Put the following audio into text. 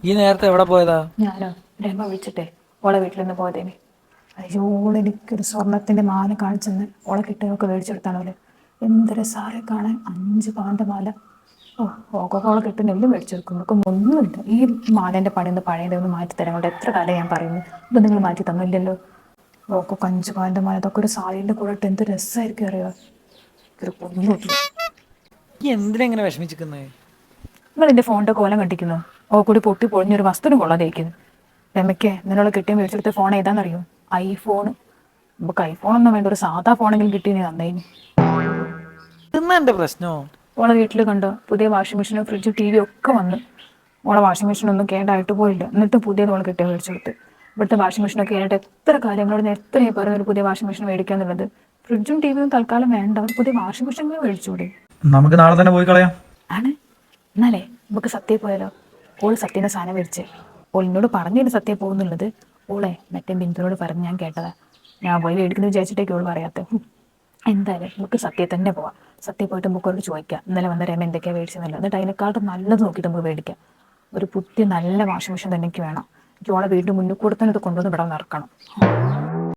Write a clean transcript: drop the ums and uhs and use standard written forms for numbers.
ഈ നേരത്തെ എവിടെ പോയതാ? ഞാനോ രമ വിളിച്ചിട്ടേ ഓളെ വീട്ടിലൊന്ന് പോയതേനെ. അയ്യോ, ഓളെനിക്കൊരു സ്വർണത്തിന്റെ മാല കാണിച്ചെന്ന് ഓളെ കിട്ടുകയൊക്കെ മേടിച്ചെടുത്താണോലെ. എന്തൊരു സാറെ കാണാൻ 5 പവന്റെ മാല. ഓ, ഓക്കൊക്കെ ഓളെ കിട്ടുന്ന എല്ലാം മേടിച്ചെടുക്കും. നമുക്ക് ഒന്നുമില്ല. ഈ മാലേന്റെ പണിയൊന്ന് പഴയതൊന്ന് മാറ്റി തരാൻ കൊണ്ട് എത്ര കാലം ഞാൻ പറയുന്നു. ഇത് നിങ്ങൾ മാറ്റി തന്നില്ലല്ലോ. ഓക്കൊക്കെ 5 പവന്റെ മാല, അതൊക്കെ ഒരു സാരിന്റെ കൂടെ ഇട്ട് എന്ത് രസമായിരിക്കും അറിയാം. ഒരു പൊന്നുമില്ല. ഈ എന്തിനാ ഇങ്ങനെ വിഷമിച്ചിരിക്കുന്നേ? നിങ്ങൾ എന്റെ ഫോണിന്റെ കോലം കണ്ടിരിക്കുന്നു. ഓ കൂടി പൊട്ടി പൊളിഞ്ഞൊരു വസ്തുവിനും കൊള്ളാതിരിക്കുന്നു. രമയ്ക്ക് നിന്നോട് കിട്ടിയ മേടിച്ചെടുത്ത ഫോൺ ഏതാണെന്നറിയോ? ഐഫോൺ. നമുക്ക് ഐഫോൺ ഒന്നും വേണ്ട, ഒരു സാധാ ഫോണെങ്കിലും കിട്ടിയേ നന്നായിന്. ഇതെന്നാ എന്റെ പ്രശ്നോ? ഓളെ വീട്ടിൽ കണ്ടോ പുതിയ വാഷിംഗ് മെഷീനും ഫ്രിഡ്ജും ടി വി ഒക്കെ വന്ന്. ഓളെ വാഷിംഗ് മെഷീനൊന്നും കേടായിട്ട് പോയില്ല, എന്നിട്ടും പുതിയത് ഓളെ കിട്ടിയ മേടിച്ചെടുത്ത്. ഇവിടുത്തെ വാഷിംഗ് മെഷീനൊക്കെ ആയിട്ട് എത്ര കാര്യങ്ങളോട് ഞാൻ എത്രയും പറയുന്ന ഒരു പുതിയ വാഷിംഗ് മെഷീൻ മേടിക്കാന്നുള്ളത്. ഫ്രിഡ്ജും ടി വിയും തൽക്കാലം വേണ്ട, ഒരു പുതിയ വാഷിംഗ് മെഷീൻ മേടിച്ചൂടെ? നമുക്ക് നാളെ തന്നെ പോയി കളയാം. ആണ്. എന്നാലേ നമുക്ക് സത്യം പോയാലോ? ഓള് സത്യന്റെ സാധനം മേടിച്ച് ഓളിനോട് പറഞ്ഞില്ല സത്യം പോകുന്നുള്ളത്. ഓളെ മറ്റേ ബിന്ദുനോട് പറഞ്ഞ് ഞാൻ കേട്ടതാ. ഞാൻ പോയി മേടിക്കുന്നു വിചാരിച്ചിട്ടേക്ക് ഓള് പറയാത്ത. എന്തായാലും നമുക്ക് സത്യം തന്നെ പോവാം. സത്യം പോയിട്ട് നമുക്കോട് ചോദിക്കാം ഇന്നലെ വന്ന രമ എന്തൊക്കെയാണ് മേടിച്ചെന്നല്ലോ. എന്നിട്ട് അതിനെക്കാട്ടും നല്ലത് നോക്കിയിട്ട് നമുക്ക് മേടിക്കാം. ഒരു പുതിയ നല്ല വാഷിംഗ് മെഷീൻ തന്നെ എനിക്ക് വേണം. എനിക്ക് ഓളെ വീണ്ടും മുന്നിൽ കൂടെ തന്നെ ഇത് കൊണ്ടുവന്ന് ഇവിടെ നടക്കണം.